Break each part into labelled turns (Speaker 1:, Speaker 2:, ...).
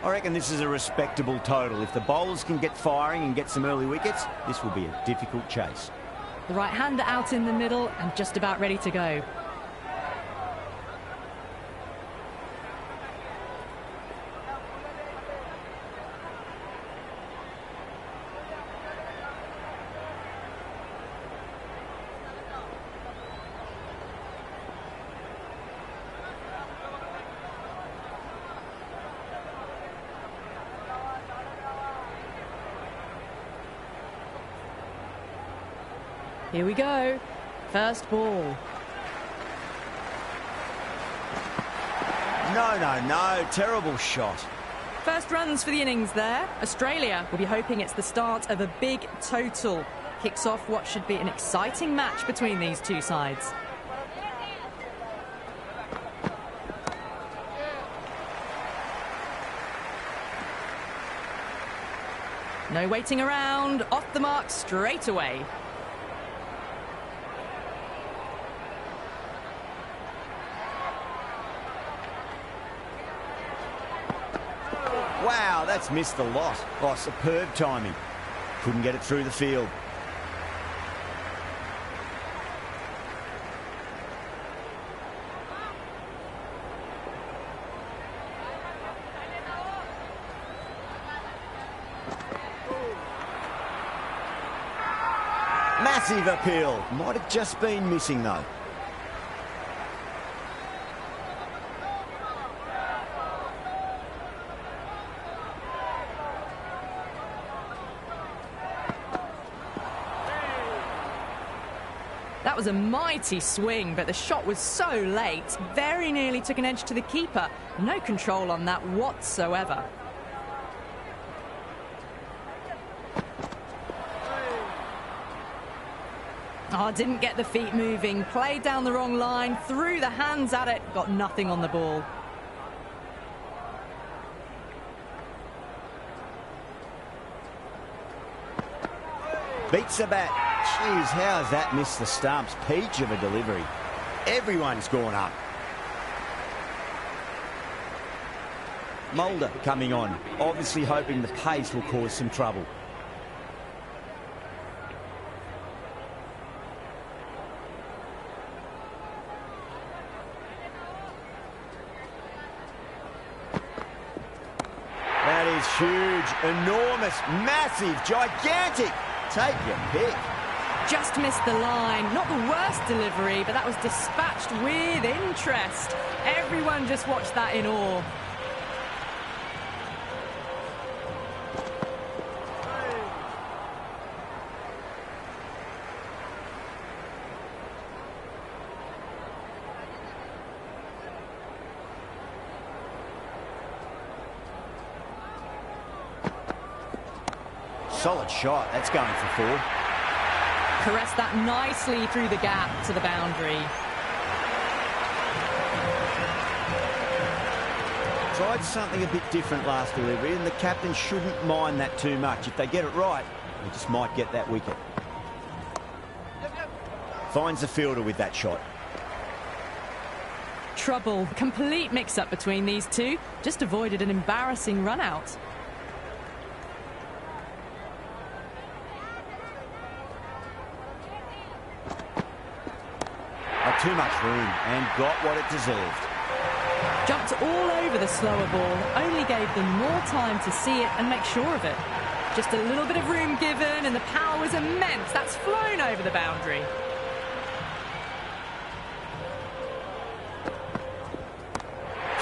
Speaker 1: I reckon this is a respectable total. If the bowlers can get firing and get some early wickets, this will be a difficult chase.
Speaker 2: The right-hander out in the middle and just about ready to go. Here we go. First ball.
Speaker 1: No. Terrible shot.
Speaker 2: First runs for the innings there. Australia will be hoping it's the start of a big total. Kicks off what should be an exciting match between these two sides. No waiting around. Off the mark straight away.
Speaker 1: Wow, that's missed the lot. Oh, superb timing. Couldn't get it through the field. Massive appeal. Might have just been missing, though.
Speaker 2: That was a mighty swing, but the shot was so late. Very nearly took an edge to the keeper. No control on that whatsoever. Oh, didn't get the feet moving. Played down the wrong line. Threw the hands at it. Got nothing on the ball.
Speaker 1: Beats the bat. Jeez, how has that missed the stumps? Peach of a delivery. Everyone's gone up. Mulder coming on, obviously hoping the pace will cause some trouble. That is huge, enormous, massive, gigantic. Take your pick.
Speaker 2: Just missed the line. Not the worst delivery, but that was dispatched with interest. Everyone just watched that in awe.
Speaker 1: Solid shot. That's going for 4.
Speaker 2: Caressed that nicely through the gap to the boundary.
Speaker 1: Tried something a bit different last delivery, and the captain shouldn't mind that too much. If they get it right, they just might get that wicket. Finds the fielder with that shot.
Speaker 2: Trouble. Complete mix-up between these two. Just avoided an embarrassing run-out.
Speaker 1: Too much room and got what it deserved.
Speaker 2: Jumped all over the slower ball, only gave them more time to see it and make sure of it. Just a little bit of room given and the power was immense. That's flown over the boundary.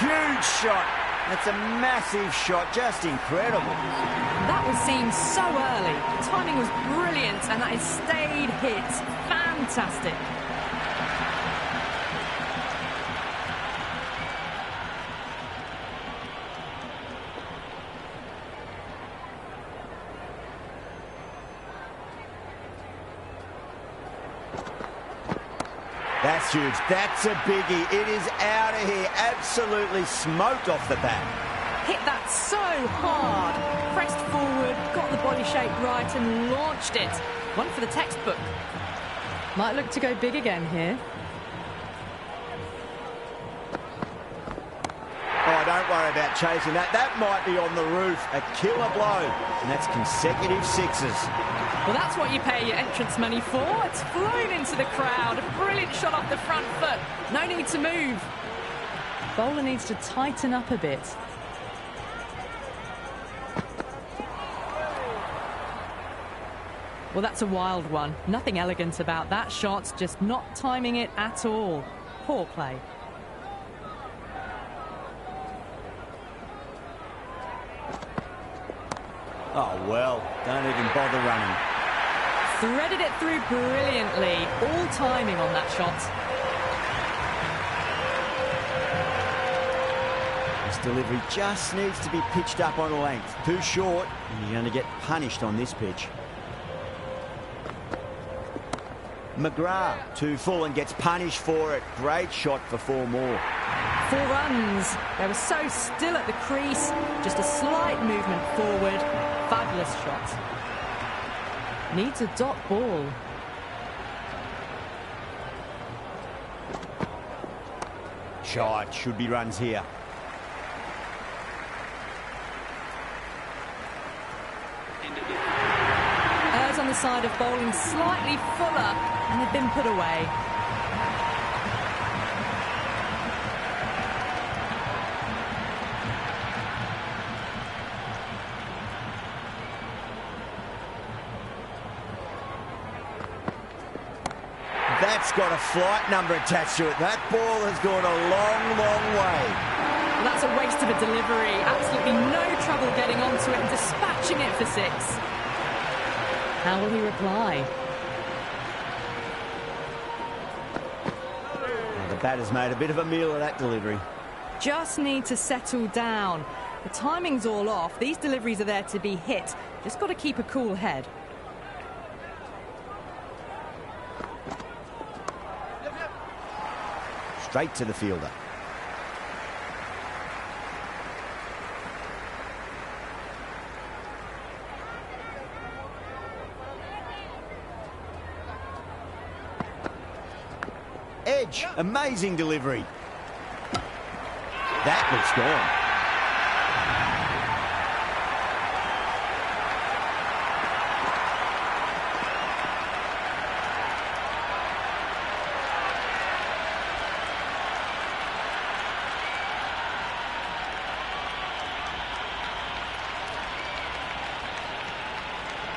Speaker 1: Huge shot. That's a massive shot, just incredible.
Speaker 2: That was seen so early. The timing was brilliant and that is stayed hit. Fantastic.
Speaker 1: That's huge. That's a biggie. It is out of here. Absolutely smoked off the bat.
Speaker 2: Hit that so hard. Pressed forward, got the body shape right and launched it. One for the textbook. Might look to go big again here.
Speaker 1: Oh, don't worry about chasing that. That might be on the roof. A killer blow. And that's consecutive sixes.
Speaker 2: Well, that's what you pay your entrance money for. It's flown into the crowd. A brilliant shot off the front foot. No need to move. Bowler needs to tighten up a bit. Well, that's a wild one. Nothing elegant about that shot, just not timing it at all. Poor play.
Speaker 1: Oh, well, don't even bother running.
Speaker 2: Threaded it through brilliantly. All timing on that shot.
Speaker 1: This delivery just needs to be pitched up on a length. Too short, and you're going to get punished on this pitch. McGrath, too full and gets punished for it. Great shot for 4 more.
Speaker 2: 4 runs. They were so still at the crease. Just a slight movement forward. Fabulous shot. Needs a dot ball.
Speaker 1: Shot, should be runs here.
Speaker 2: Errs on the side of bowling slightly fuller, and they've been put away.
Speaker 1: That's got a flight number attached to it. That ball has gone a long, long way.
Speaker 2: Well, that's a waste of a delivery. Absolutely no trouble getting onto it and dispatching it for 6. How will he reply?
Speaker 1: Well, the batter's made a bit of a meal of that delivery.
Speaker 2: Just need to settle down. The timing's all off. These deliveries are there to be hit. Just got to keep a cool head.
Speaker 1: Straight to the fielder. Edge, amazing delivery. That looks gone.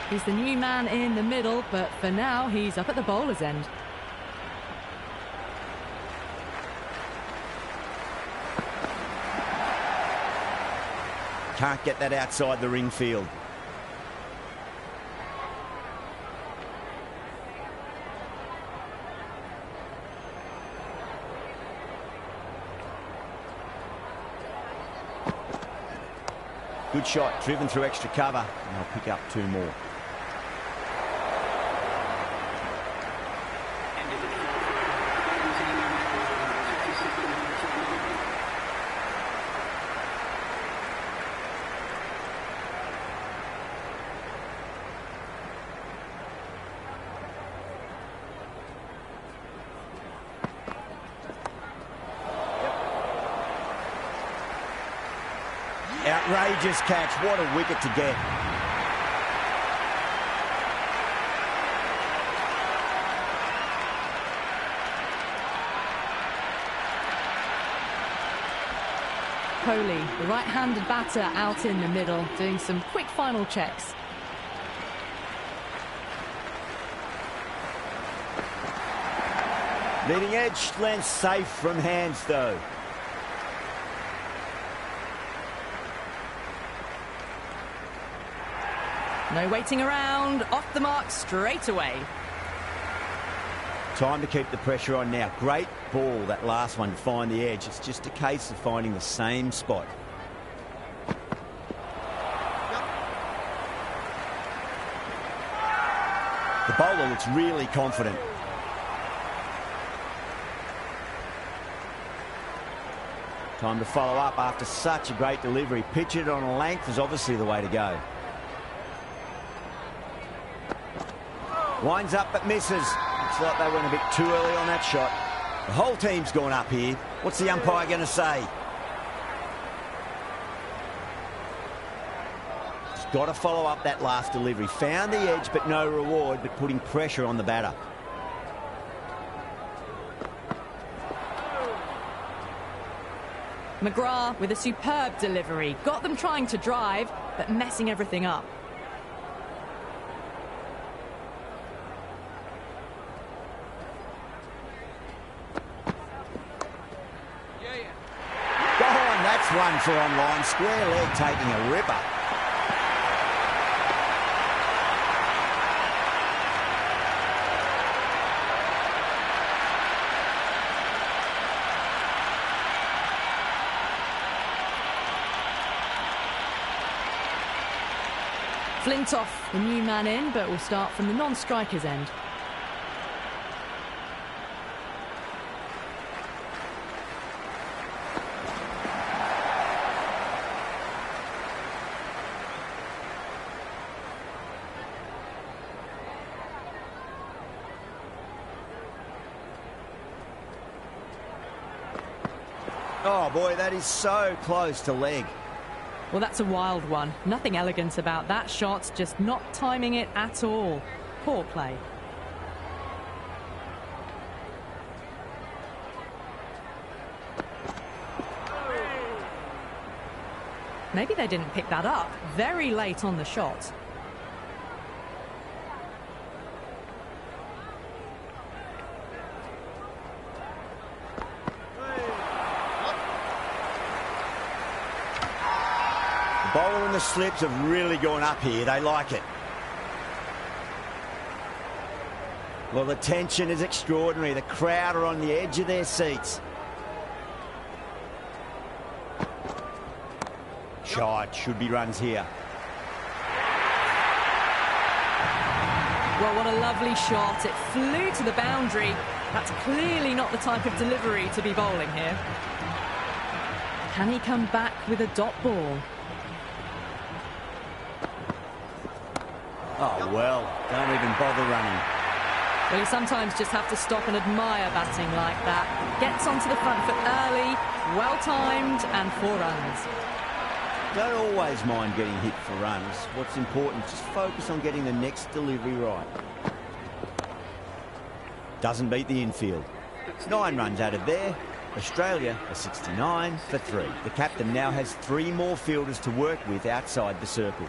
Speaker 2: He's the new man in the middle, but for now, he's up at the bowler's end.
Speaker 1: Can't get that outside the ring field. Good shot, driven through extra cover, and they'll pick up 2 more. Outrageous catch. What a wicket to get.
Speaker 2: Kohli, the right-handed batter, out in the middle, doing some quick final checks.
Speaker 1: Leading edge lands safe from hands, though.
Speaker 2: No waiting around, off the mark straight away.
Speaker 1: Time to keep the pressure on now. Great ball, that last one, to find the edge. It's just a case of finding the same spot. The bowler looks really confident. Time to follow up after such a great delivery. Pitch it on a length is obviously the way to go. Winds up but misses. Looks like they went a bit too early on that shot. The whole team's gone up here. What's the umpire going to say? Just got to follow up that last delivery. Found the edge, but no reward, but putting pressure on the batter.
Speaker 2: McGrath with a superb delivery. Got them trying to drive, but messing everything up.
Speaker 1: Go on, that's one for online. Square leg taking a ripper.
Speaker 2: Flintoff, the new man in, but will start from the non-striker's end.
Speaker 1: Oh boy, that is so close to leg.
Speaker 2: Well, that's a wild one. Nothing elegant about that shot, just not timing it at all. Poor play. Maybe they didn't pick that up. Very late on the shot.
Speaker 1: Bowler and the slips have really gone up here. They like it. Well, the tension is extraordinary. The crowd are on the edge of their seats. Shot. Should be runs here.
Speaker 2: Well, what a lovely shot. It flew to the boundary. That's clearly not the type of delivery to be bowling here. Can he come back with a dot ball?
Speaker 1: Oh, well, don't even bother running.
Speaker 2: Well, you sometimes just have to stop and admire batting like that. Gets onto the front foot early, well-timed, and 4 runs.
Speaker 1: Don't always mind getting hit for runs. What's important is just focus on getting the next delivery right. Doesn't beat the infield. 9 runs out of there. Australia are 69 for 3. The captain now has 3 more fielders to work with outside the circle.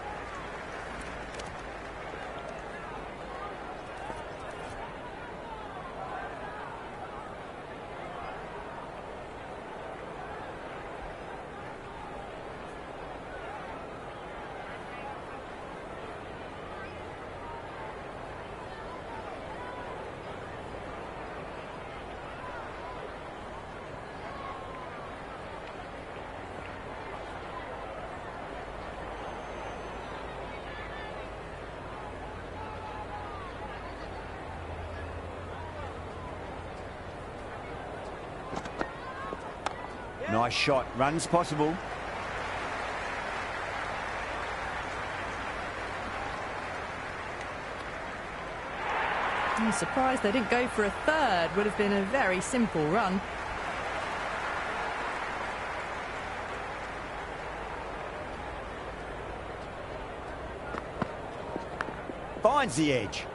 Speaker 1: Nice shot. Runs possible.
Speaker 2: I'm surprised they didn't go for a third. Would have been a very simple run.
Speaker 1: Finds the edge.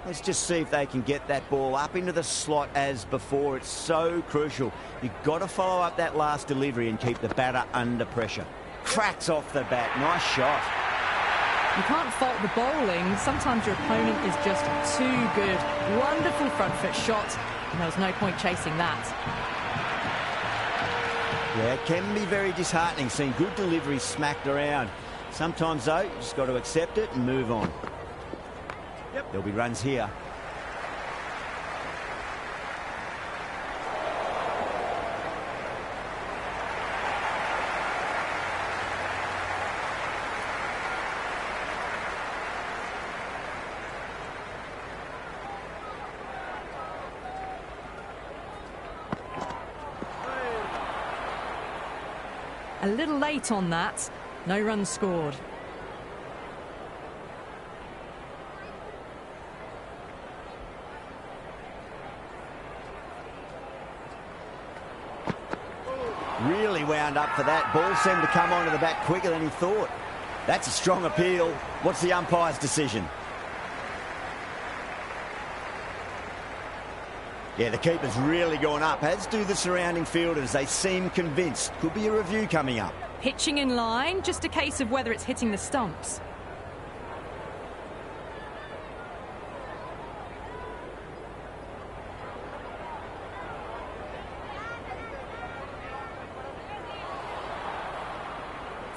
Speaker 1: Let's just see if they can get that ball up into the slot as before. It's so crucial. You've got to follow up that last delivery and keep the batter under pressure. Cracks off the bat. Nice shot.
Speaker 2: You can't fault the bowling. Sometimes your opponent is just too good. Wonderful front foot shot, and there was no point chasing that.
Speaker 1: Yeah, it can be very disheartening seeing good deliveries smacked around. Sometimes, though, you just got to accept it and move on. There'll be runs here.
Speaker 2: A little late on that. No runs scored.
Speaker 1: Really wound up for that. Ball seemed to come onto the back quicker than he thought. That's a strong appeal. What's the umpire's decision? Yeah, the keeper's really gone up, as do the surrounding fielders. They seem convinced. Could be a review coming up.
Speaker 2: Pitching in line, just a case of whether it's hitting the stumps.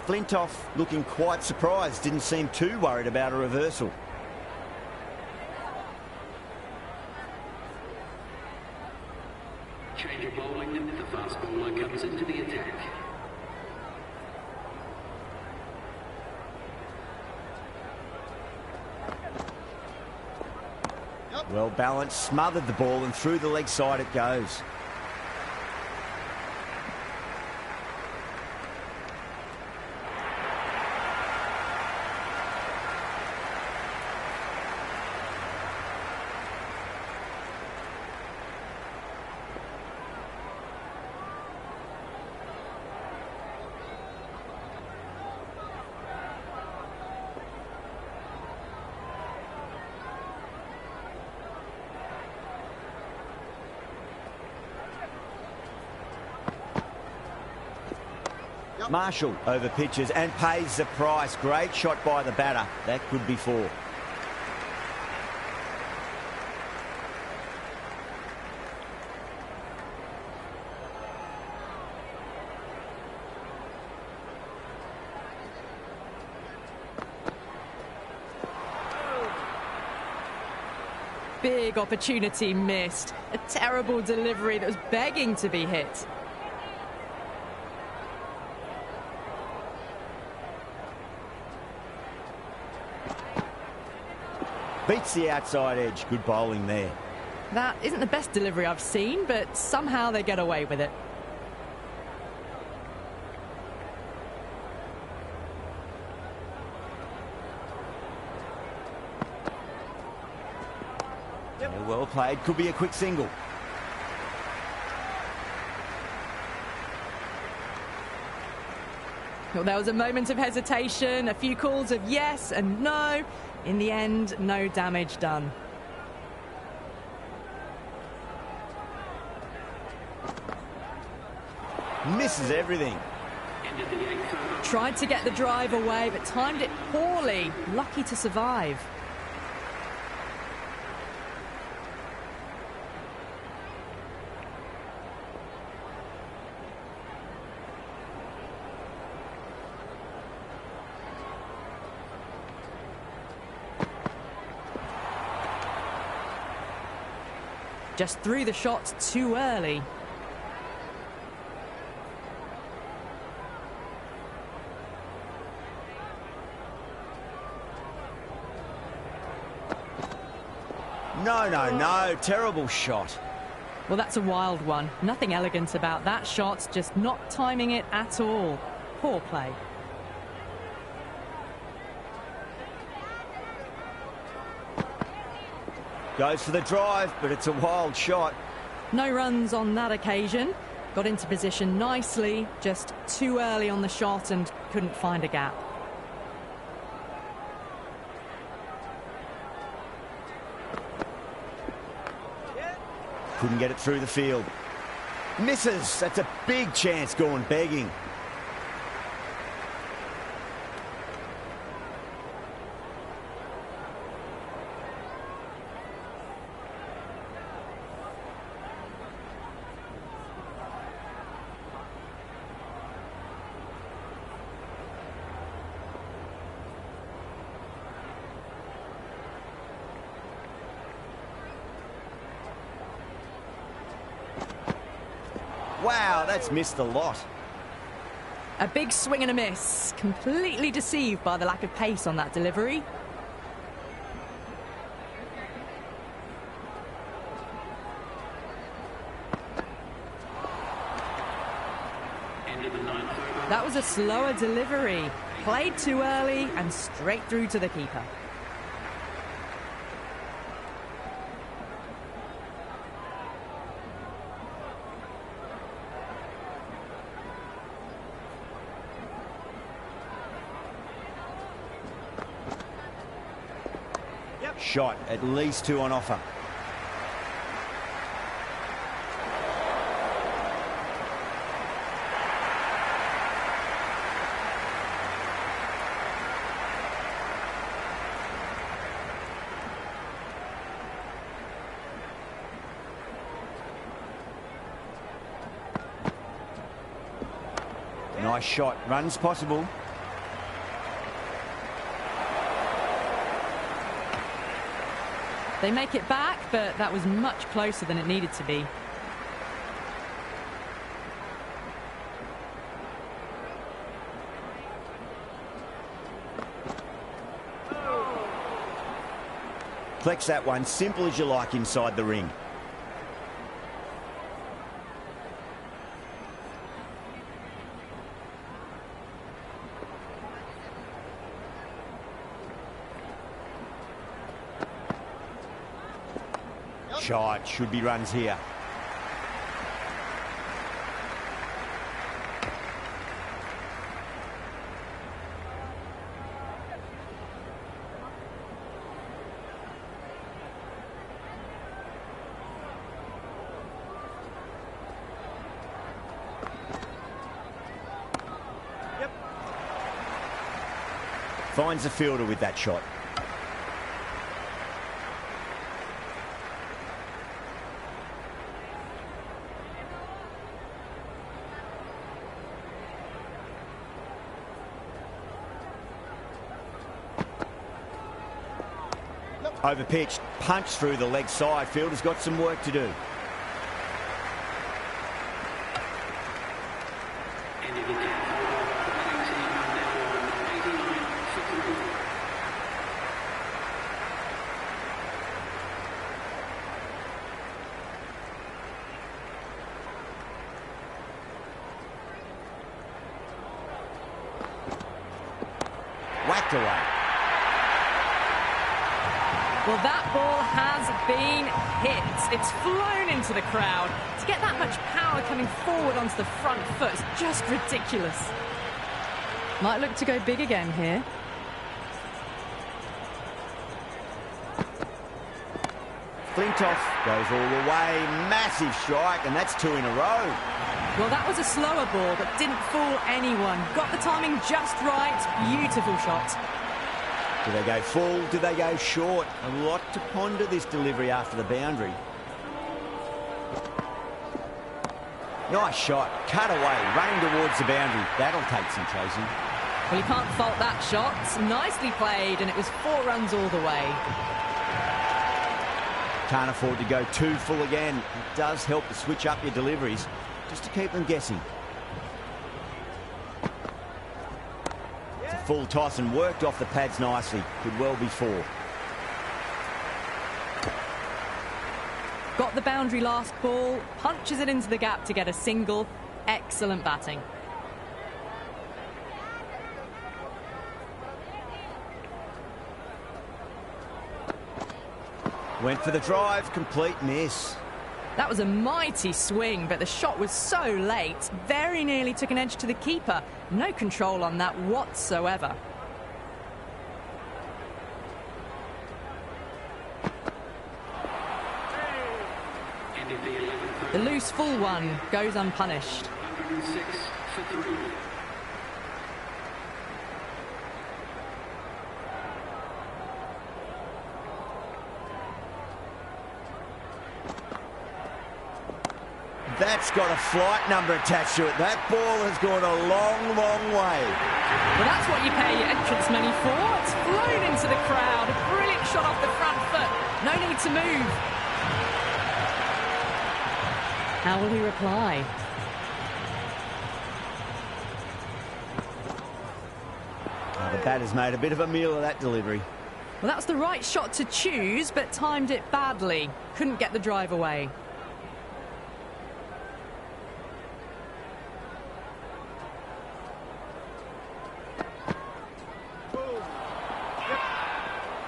Speaker 1: Flintoff looking quite surprised, didn't seem too worried about a reversal.
Speaker 3: Change of bowling, the fast bowler comes into the attack.
Speaker 1: Well balanced, smothered the ball, and through the leg side it goes. Marshall over pitches and pays the price. Great shot by the batter. That could be 4.
Speaker 2: Big opportunity missed. A terrible delivery that was begging to be hit.
Speaker 1: Beats the outside edge. Good bowling there.
Speaker 2: That isn't the best delivery I've seen, but somehow they get away with it.
Speaker 1: Yeah, well played. Could be a quick single.
Speaker 2: Well, there was a moment of hesitation, a few calls of yes and no. In the end, no damage done.
Speaker 1: Misses everything.
Speaker 2: Tried to get the drive away, but timed it poorly. Lucky to survive. Just threw the shot too early.
Speaker 1: No. Terrible shot.
Speaker 2: Well, that's a wild one. Nothing elegant about that shot, just not timing it at all. Poor play.
Speaker 1: Goes for the drive, but it's a wild shot.
Speaker 2: No runs on that occasion. Got into position nicely, just too early on the shot and couldn't find a gap.
Speaker 1: Couldn't get it through the field. Misses. That's a big chance going begging. Wow, that's missed a lot.
Speaker 2: A big swing and a miss. Completely deceived by the lack of pace on that delivery. That was a slower delivery. Played too early and straight through to the keeper.
Speaker 1: Shot, at least 2 on offer. Nice shot, runs possible.
Speaker 2: They make it back, but that was much closer than it needed to be.
Speaker 1: Flex that one, simple as you like inside the ring. Shot, should be runs here. Finds the fielder with that shot. Over pitch, punch through the leg side. Fielder's got some work to do. Whacked away.
Speaker 2: Well, that ball has been hit. It's flown into the crowd. To get that much power coming forward onto the front foot is just ridiculous. Might look to go big again here.
Speaker 1: Flintoff goes all the way. Massive strike, and that's 2 in a row.
Speaker 2: Well, that was a slower ball, but didn't fool anyone. Got the timing just right. Beautiful shot.
Speaker 1: Do they go full? Do they go short? A lot to ponder this delivery after the boundary. Nice shot. Cut away. Running towards the boundary. That'll take some chasing.
Speaker 2: Well, you can't fault that shot. Nicely played, and it was 4 runs all the way.
Speaker 1: Can't afford to go too full again. It does help to switch up your deliveries, just to keep them guessing. It's a full toss and worked off the pads nicely. Could well be 4.
Speaker 2: Got the boundary last ball, punches it into the gap to get a single. Excellent batting.
Speaker 1: Went for the drive, complete miss.
Speaker 2: That was a mighty swing, but the shot was so late. Very nearly took an edge to the keeper. No control on that whatsoever. The loose full one goes unpunished.
Speaker 3: 106 for 3.
Speaker 1: That's got a flight number attached to it. That ball has gone a long, long way.
Speaker 2: Well, that's what you pay your entrance money for. It's flown into the crowd. A brilliant shot off the front foot. No need to move. How will he reply?
Speaker 1: Oh, the batter's made a bit of a meal of that delivery.
Speaker 2: Well, that was the right shot to choose, but timed it badly. Couldn't get the drive away.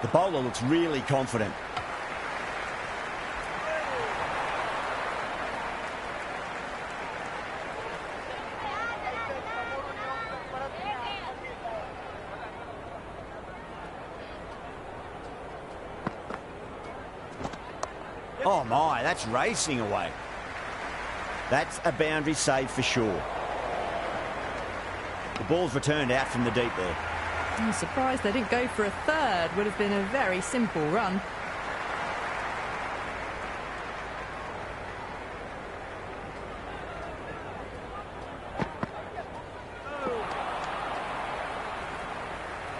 Speaker 1: The bowler looks really confident. Oh my, that's racing away. That's a boundary save for sure. The ball's returned out from the deep there.
Speaker 2: I'm surprised they didn't go for a third. Would have been a very simple run.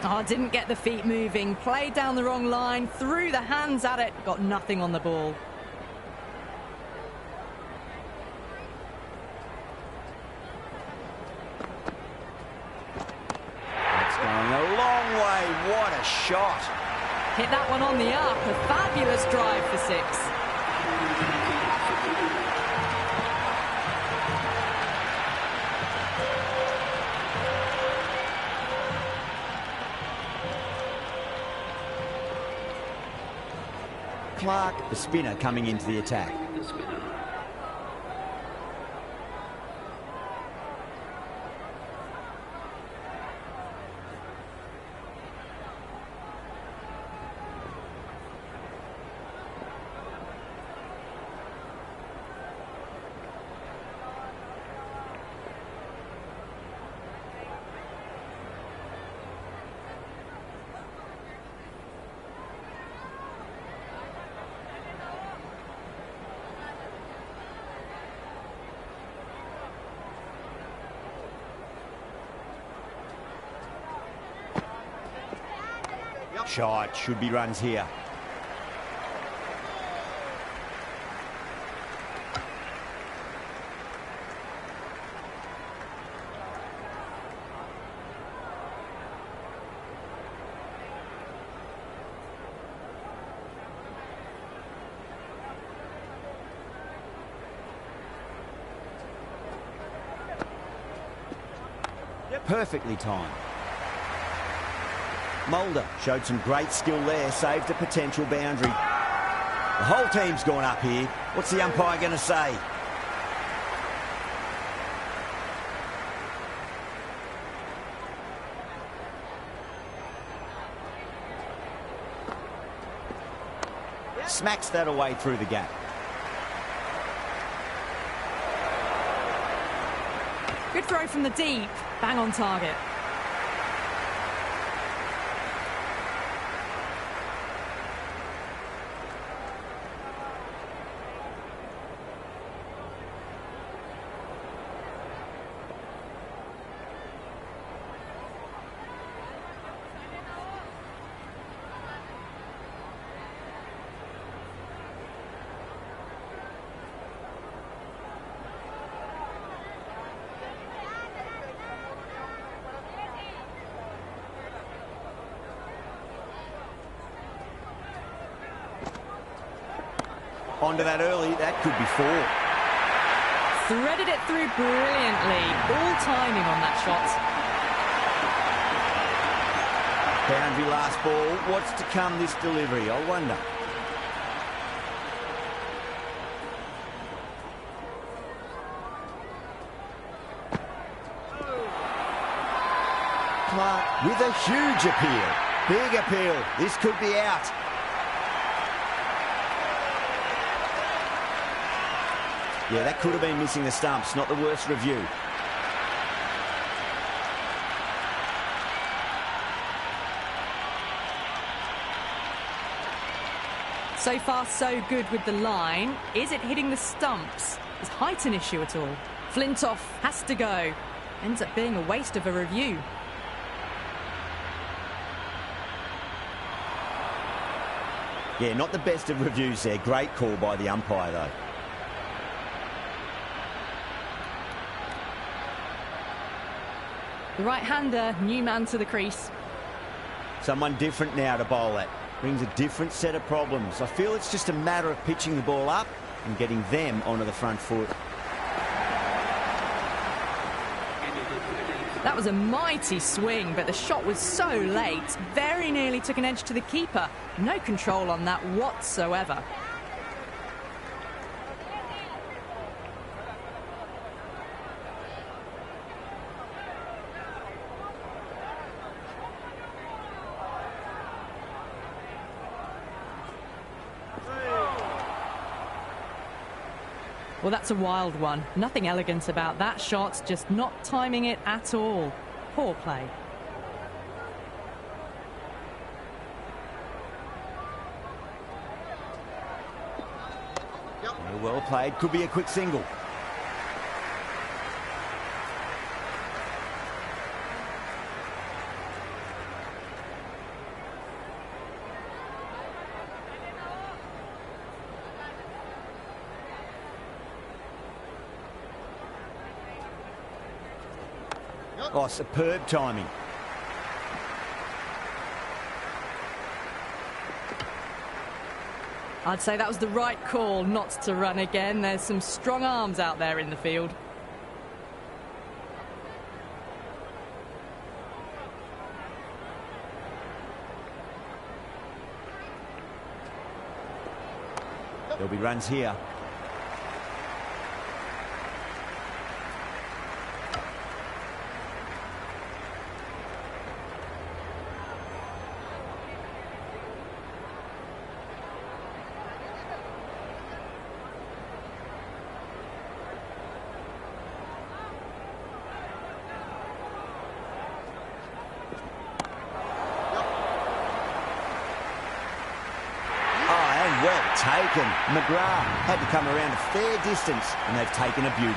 Speaker 2: Oh, didn't get the feet moving. Played down the wrong line. Threw the hands at it. Got nothing on the ball.
Speaker 1: It's going a long way. What a shot.
Speaker 2: Hit that one on the up. A fabulous drive for 6.
Speaker 1: Clark, the spinner, coming into the attack.
Speaker 3: The spinner.
Speaker 1: Shot, should be runs here. Perfectly timed. Mulder showed some great skill there, saved a potential boundary. The whole team's gone up here. What's the umpire going to say? Smacks that away through the gap.
Speaker 2: Good throw from the deep. Bang on target.
Speaker 1: Onto that early, that could be 4.
Speaker 2: Threaded it through brilliantly. All timing on that shot.
Speaker 1: Boundary last ball. What's to come this delivery, I wonder. Clark with a huge appeal. Big appeal. This could be out. Yeah, that could have been missing the stumps. Not the worst review.
Speaker 2: So far, so good with the line. Is it hitting the stumps? Is height an issue at all? Flintoff has to go. Ends up being a waste of a review.
Speaker 1: Yeah, not the best of reviews there. Great call by the umpire, though.
Speaker 2: The right-hander, new man to the crease.
Speaker 1: Someone different now to bowl at. Brings a different set of problems. I feel it's just a matter of pitching the ball up and getting them onto the front foot.
Speaker 2: That was a mighty swing, but the shot was so late. Very nearly took an edge to the keeper. No control on that whatsoever. Well, that's a wild one. Nothing elegant about that shot, just not timing it at all. Poor play.
Speaker 1: Well played, could be a quick single. Oh, superb timing.
Speaker 2: I'd say that was the right call not to run again. There's some strong arms out there in the field.
Speaker 1: There'll be runs here. Well taken. McGrath had to come around a fair distance, and they've taken a beauty.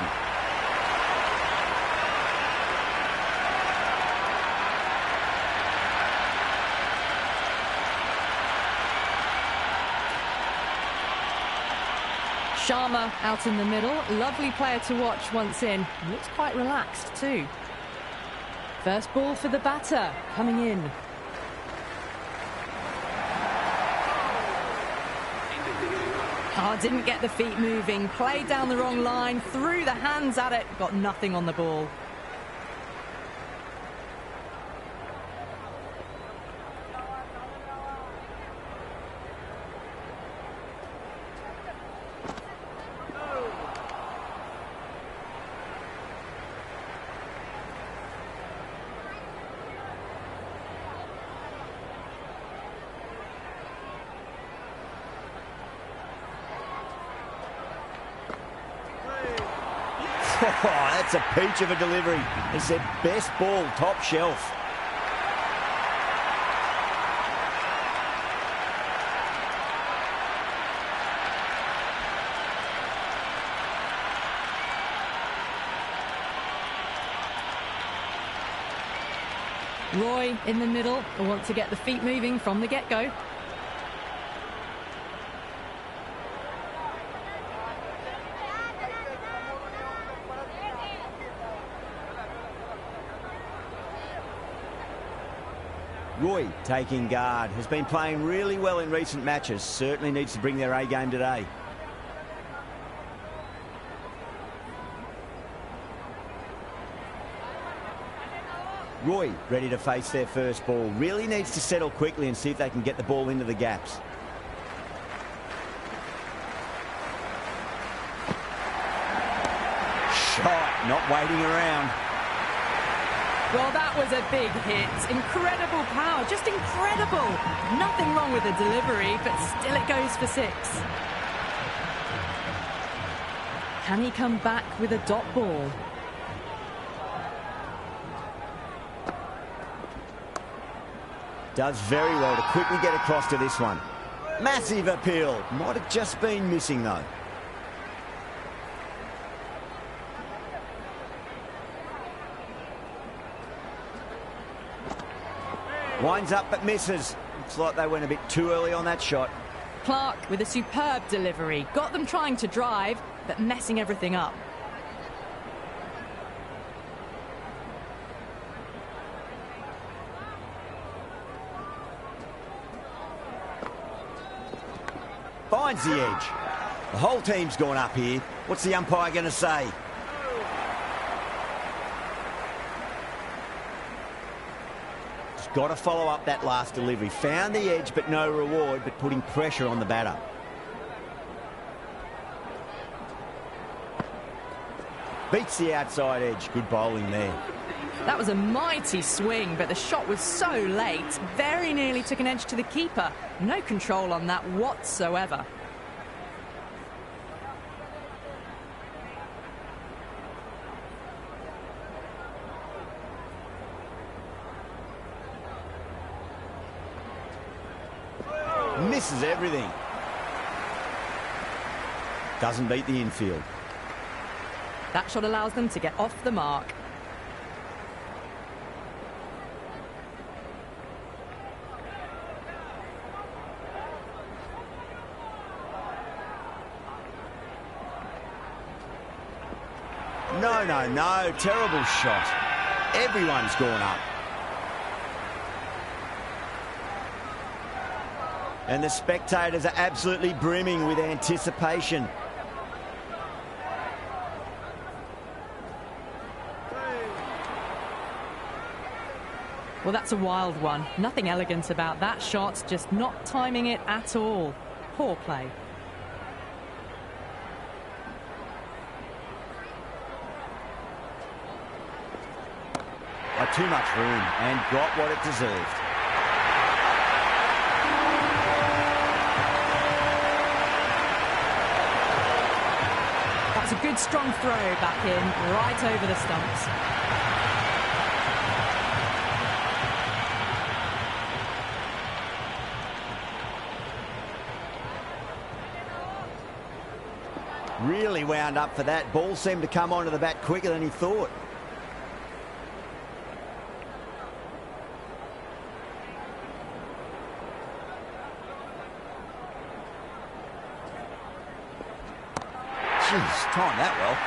Speaker 2: Sharma out in the middle. Lovely player to watch once in. Looks quite relaxed too. First ball for the batter, coming in. Oh, didn't get the feet moving. Played down the wrong line, threw the hands at it, got nothing on the ball.
Speaker 1: Oh, that's a peach of a delivery. He said best ball, top shelf.
Speaker 2: Roy in the middle. Will want to get the feet moving from the get-go.
Speaker 1: Roy taking guard, has been playing really well in recent matches, certainly needs to bring their A game today. Roy ready to face their first ball, really needs to settle quickly and see if they can get the ball into the gaps. Shot, not waiting around.
Speaker 2: Well, that was a big hit. Incredible power, just incredible. Nothing wrong with the delivery, but still it goes for 6. Can he come back with a dot ball?
Speaker 1: Does very well to quickly get across to this one. Massive appeal. Might have just been missing, though. Winds up but misses. Looks like they went a bit too early on that shot.
Speaker 2: Clark with a superb delivery. Got them trying to drive, but messing everything up.
Speaker 1: Finds the edge. The whole team's gone up here. What's the umpire going to say? Got to follow up that last delivery. Found the edge, but no reward, but putting pressure on the batter. Beats the outside edge. Good bowling there.
Speaker 2: That was a mighty swing, but the shot was so late. Very nearly took an edge to the keeper. No control on that whatsoever.
Speaker 1: misses everything. Doesn't beat the infield.
Speaker 2: That shot allows them to get off the mark.
Speaker 1: No, no, no. Terrible shot. Everyone's gone up. And the spectators are absolutely brimming with anticipation.
Speaker 2: Well, that's a wild one. Nothing elegant about that shot, just not timing it at all. Poor play.
Speaker 1: Too much room and got what it deserved.
Speaker 2: That's a good strong throw back in, right over the stumps.
Speaker 1: Really wound up for that. Ball seemed to come onto the bat quicker than he thought. Jeez, timed that well.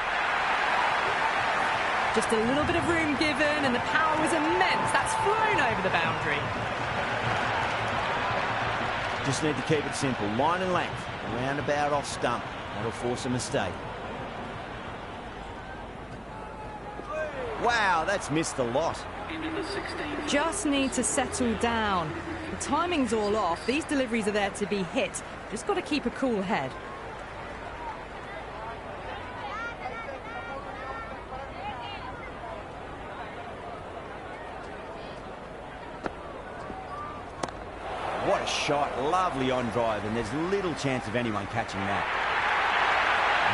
Speaker 2: Just a little bit of room given and the power was immense. That's flown over the boundary.
Speaker 1: Just need to keep it simple. Line and length. Roundabout off stump. That'll force a mistake. Wow, that's missed a lot.
Speaker 2: Just need to settle down. The timing's all off. These deliveries are there to be hit. Just got to keep a cool head.
Speaker 1: What a shot. Lovely on drive, and there's little chance of anyone catching that.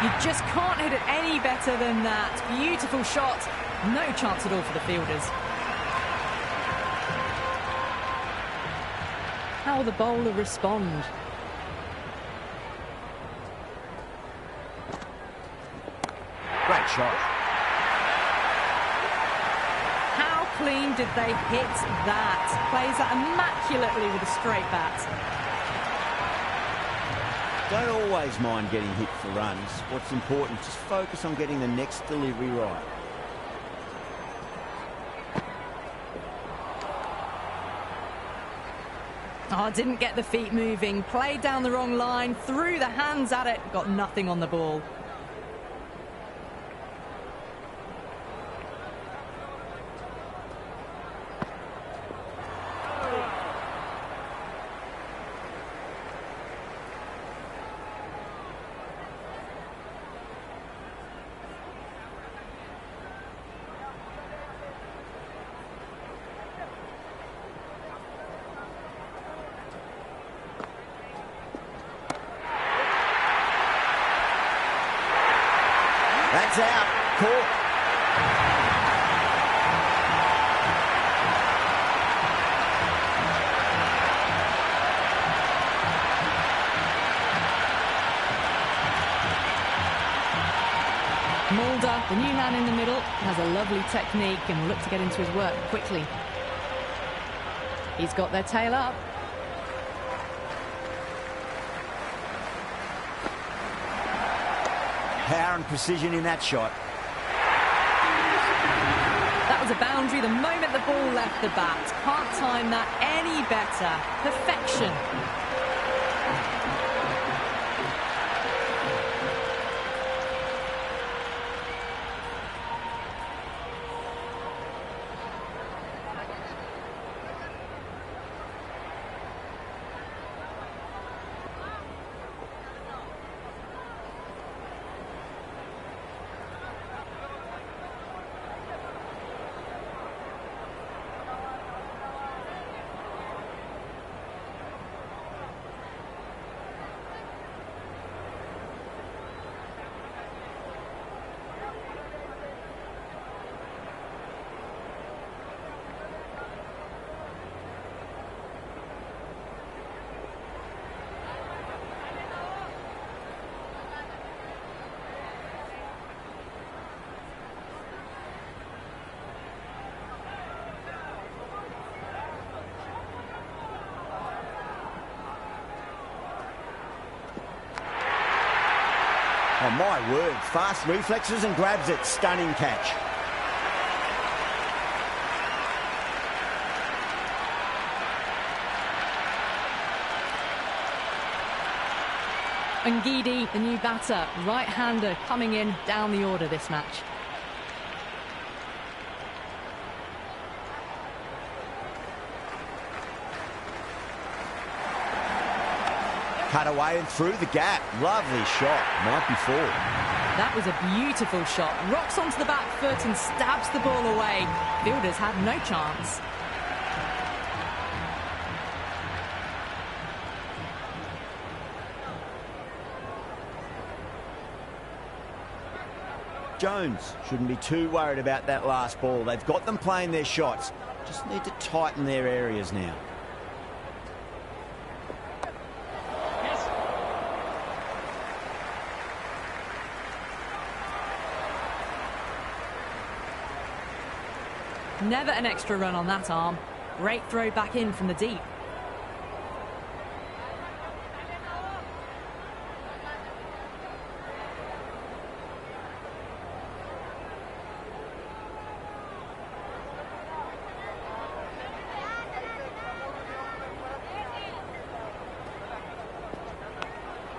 Speaker 2: You just can't hit it any better than that. Beautiful shot. No chance at all for the fielders. How will the bowler respond?
Speaker 1: Great shot.
Speaker 2: How clean did they hit that? Plays that immaculately with a straight bat.
Speaker 1: Don't always mind getting hit for runs. What's important, just focus on getting the next delivery right.
Speaker 2: Oh, didn't get the feet moving. Played down the wrong line, threw the hands at it, got nothing on the ball.
Speaker 1: That's out. Caught.
Speaker 2: Mulder, the new man in the middle, has a lovely technique and will look to get into his work quickly. He's got their tail up.
Speaker 1: Power and precision in that shot.
Speaker 2: That was a boundary the moment the ball left the bat. Can't time that any better. Perfection.
Speaker 1: Oh, my word. Fast reflexes and grabs it. Stunning catch.
Speaker 2: Ngidi, the new batter, right-hander coming in down the order this match.
Speaker 1: Cut away and through the gap. Lovely shot. Might be four.
Speaker 2: That was a beautiful shot. Rocks onto the back foot and stabs the ball away. Fielders had no chance.
Speaker 1: Jones shouldn't be too worried about that last ball. They've got them playing their shots. Just need to tighten their areas now.
Speaker 2: Never an extra run on that arm. Great throw back in from the deep.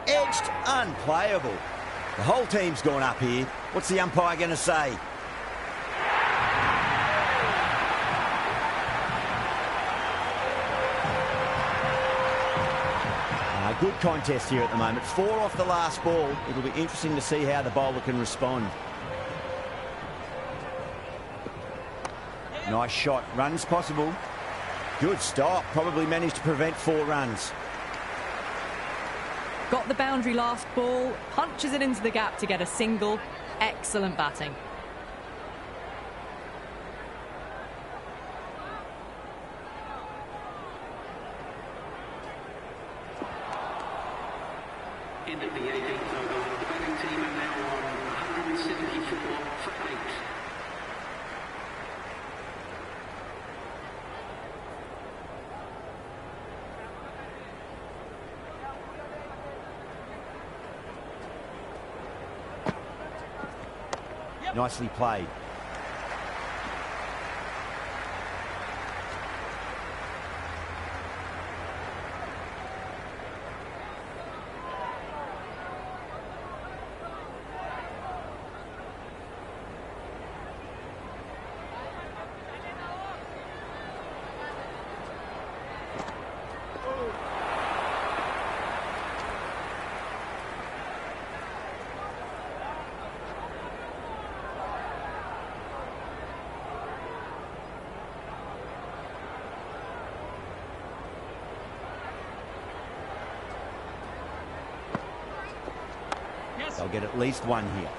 Speaker 1: Edged, unplayable. The whole team's gone up here. What's the umpire going to say? Good contest here at the moment. 4 off the last ball. It'll be interesting to see how the bowler can respond. Nice shot. Runs possible. Good stop. Probably managed to prevent 4 runs.
Speaker 2: Got the boundary last ball. Punches it into the gap to get a single. Excellent batting.
Speaker 3: End of the 18th over. The batting team are now on 174 for 8.
Speaker 1: Nicely played. They'll get at least one here.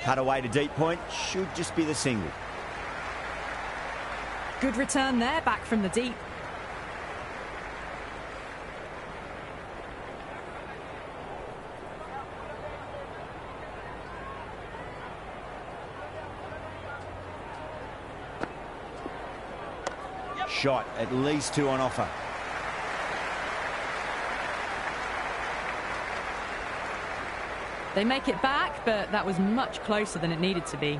Speaker 1: Cut away to deep point. Should just be the single.
Speaker 2: Good return there, back from the deep.
Speaker 1: Shot, at least 2 on offer.
Speaker 2: They make it back, but that was much closer than it needed to be.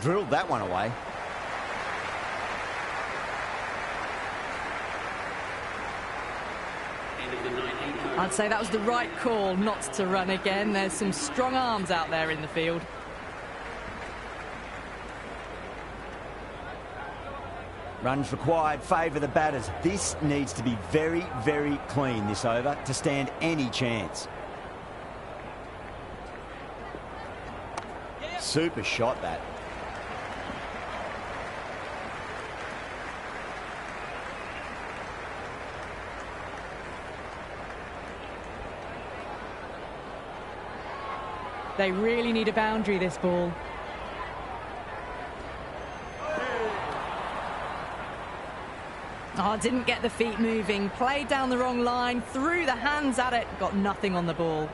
Speaker 1: Drilled that one away.
Speaker 2: I'd say that was the right call not to run again. There's some strong arms out there in the field.
Speaker 1: Runs required favour the batters. This needs to be very, very clean this over to stand any chance. Super shot that.
Speaker 2: They really need a boundary, this ball. Oh, didn't get the feet moving. Played down the wrong line, threw the hands at it, got nothing on the ball.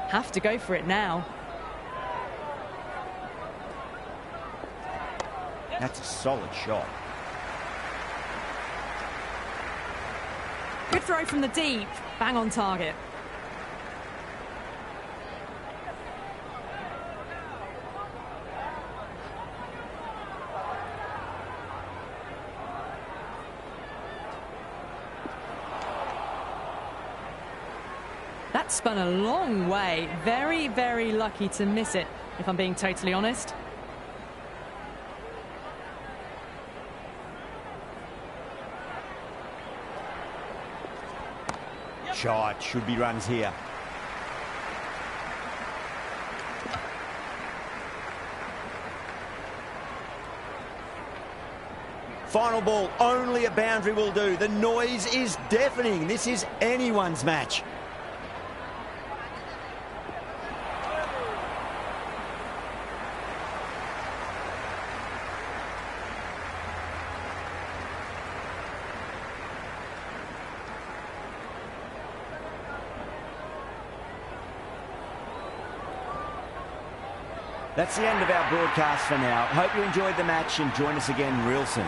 Speaker 2: Have to go for it now.
Speaker 1: That's a solid shot.
Speaker 2: Good throw from the deep. Bang on target. That spun a long way. Very, very lucky to miss it, if I'm being totally honest.
Speaker 1: Shot, should be runs here. Final ball, only a boundary will do. The noise is deafening. This is anyone's match. That's the end of our broadcast for now. Hope you enjoyed the match and join us again real soon.